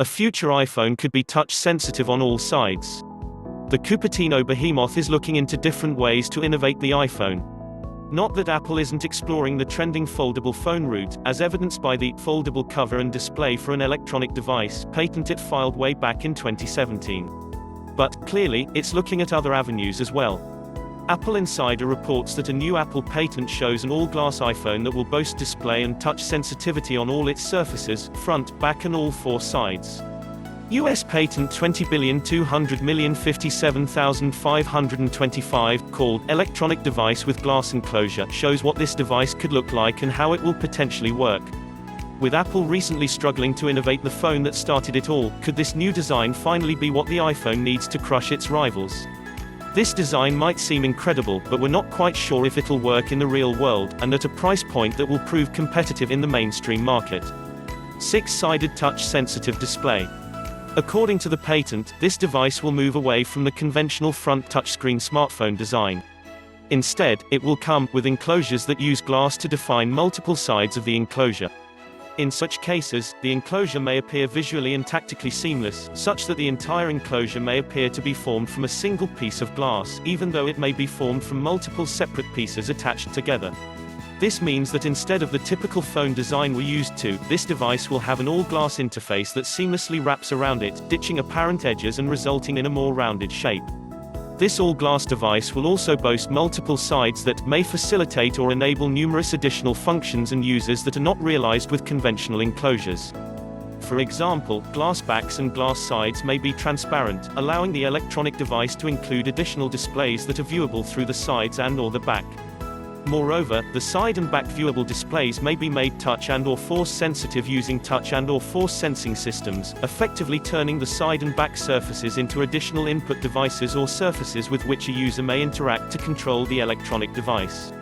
A future iPhone could be touch-sensitive on all sides. The Cupertino behemoth is looking into different ways to innovate the iPhone. Not that Apple isn't exploring the trending foldable phone route, as evidenced by the Foldable Cover and Display for an electronic device patent it filed way back in 2017. But, clearly, it's looking at other avenues as well. Apple Insider reports that a new Apple patent shows an all-glass iPhone that will boast display and touch sensitivity on all its surfaces, front, back and all four sides. U.S. Patent 20,200,057,525, called Electronic Device with Glass Enclosure, shows what this device could look like and how it will potentially work. With Apple recently struggling to innovate the phone that started it all, could this new design finally be what the iPhone needs to crush its rivals? This design might seem incredible, but we're not quite sure if it'll work in the real world, and at a price point that will prove competitive in the mainstream market. 6-sided touch-sensitive display. According to the patent, this device will move away from the conventional front touchscreen smartphone design. Instead, it will come with enclosures that use glass to define multiple sides of the enclosure. In such cases, the enclosure may appear visually and tactically seamless, such that the entire enclosure may appear to be formed from a single piece of glass, even though it may be formed from multiple separate pieces attached together. This means that instead of the typical phone design we're used to, this device will have an all-glass interface that seamlessly wraps around it, ditching apparent edges and resulting in a more rounded shape. This all-glass device will also boast multiple sides that may facilitate or enable numerous additional functions and uses that are not realized with conventional enclosures. For example, glass backs and glass sides may be transparent, allowing the electronic device to include additional displays that are viewable through the sides and/or the back. Moreover, the side and back viewable displays may be made touch and/or force sensitive using touch and/or force sensing systems, effectively turning the side and back surfaces into additional input devices or surfaces with which a user may interact to control the electronic device.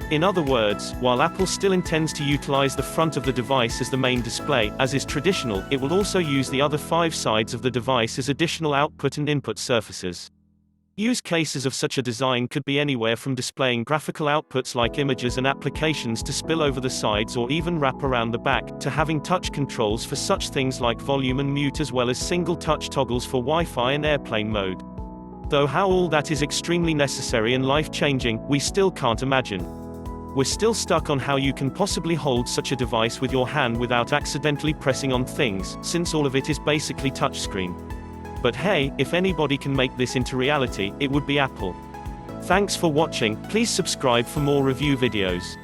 In other words, while Apple still intends to utilize the front of the device as the main display, as is traditional, it will also use the other 5 sides of the device as additional output and input surfaces. Use cases of such a design could be anywhere from displaying graphical outputs like images and applications to spill over the sides or even wrap around the back, to having touch controls for such things like volume and mute, as well as single touch toggles for Wi-Fi and airplane mode. Though how all that is extremely necessary and life-changing, we still can't imagine. We're still stuck on how you can possibly hold such a device with your hand without accidentally pressing on things, since all of it is basically touchscreen. But hey, if anybody can make this into reality, it would be Apple. Thanks for watching. Please subscribe for more review videos.